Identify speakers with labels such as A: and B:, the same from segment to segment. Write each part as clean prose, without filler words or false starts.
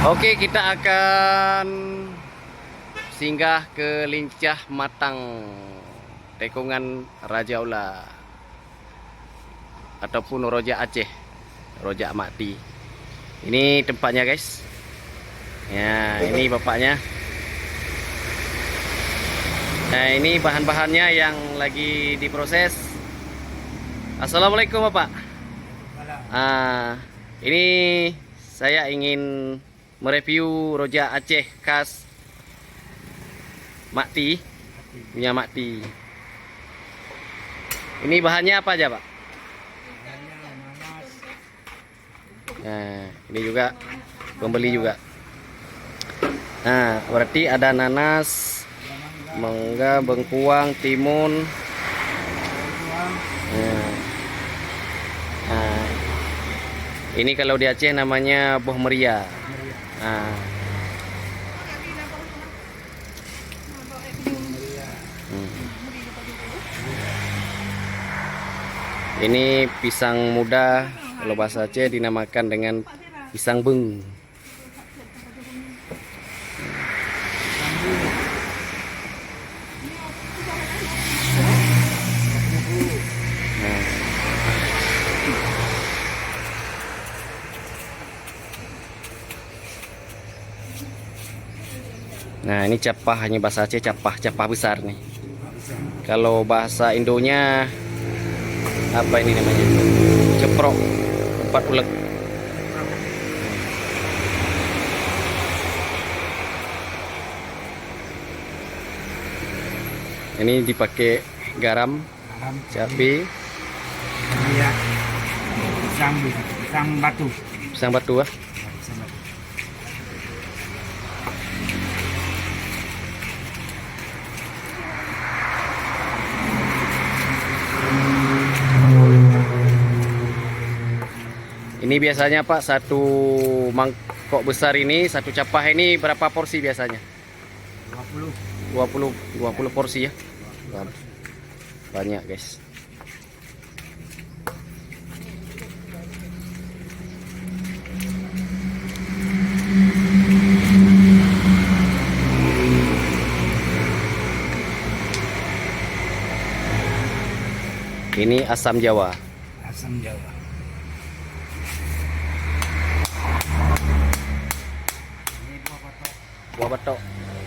A: Oke, kita akan singgah ke Lincah Matang, Tekongan Raja Ula, ataupun Rojak Aceh, Rojak Makti. Ini tempatnya, guys. Ya, ini bapaknya. Nah, ini bahan-bahannya yang lagi diproses. Assalamualaikum, Bapak. Ini saya ingin mereview rojak Aceh khas Makti, punya Makti. Ini bahannya apa aja, Pak? Nah, ini juga pembeli juga. Nah, berarti ada nanas, mangga, bengkuang, timun. Nah, ini kalau di Aceh namanya boh meria. Nah. Ini pisang muda, kalau bahasa Aceh dinamakan dengan pisang beng. Nah, ini capah, hanya bahasa Aceh capah, capah besar nih. Kalau bahasa Indonya apa ini namanya? Ceprok, 4 uleg. Ini dipakai garam, cabai,
B: pisang batu.
A: pisang batu ah. Ini biasanya Pak, satu mangkok besar ini, satu capah ini berapa porsi biasanya? 20 porsi ya. Banyak, guys. Ini asam Jawa.
B: Asam Jawa. Ini
A: Buah batok.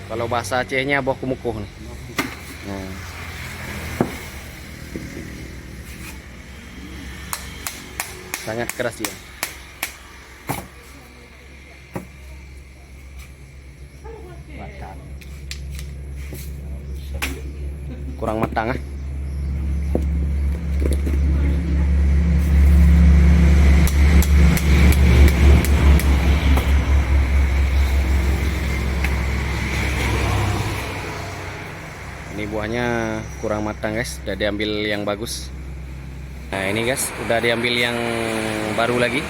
A: Kalau bahasa Acehnya buah kumukuh nih. Nah. Sangat keras ya. Kurang matang ah. Ini buahnya kurang matang, guys. Udah diambil yang bagus. Nah, ini guys, udah diambil yang baru lagi.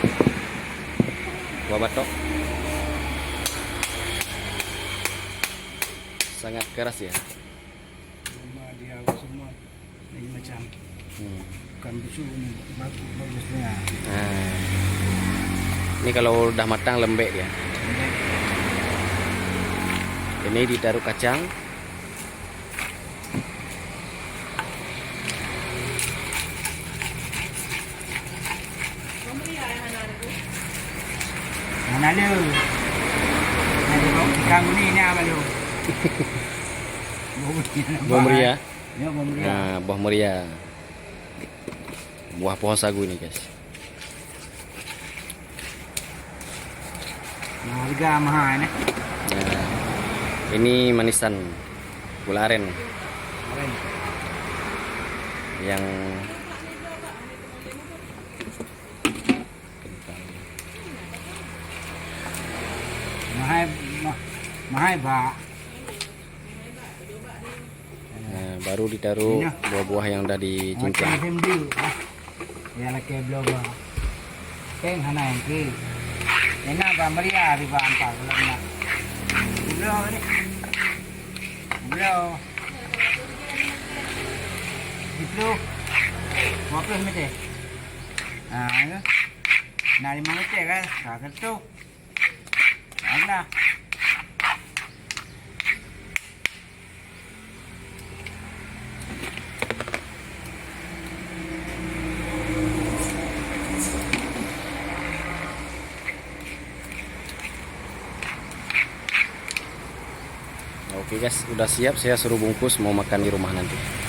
A: Buah batok. Sangat keras ya.
B: dia semua ini macam bukan busuk ini bagusnya.
A: Nah, ini kalau udah matang lembek dia. Ini ditaruh kacang.
B: Mana lu? Nanti kau ikan ini apa lu?
A: Buah meria.
B: Ya, buah meria.
A: Nah, buah meria. Buah pohon sagu ini, guys.
B: Nah, harga mahal ini.
A: Nah, ini manisan gula aren yang
B: mahal Pak.
A: Nah, baru ditaruh buah-buah yang udah dicincang.
B: Ya laki belum. Keng hana yang ki. Enak Pak meria di Pak Antar belum nak. Belum ni. Belum. Itu. Berapa meter? Ah, ini. Nari mana cek kan? Kakak tu. Mana?
A: Oke guys, udah siap, saya suruh bungkus mau makan di rumah nanti.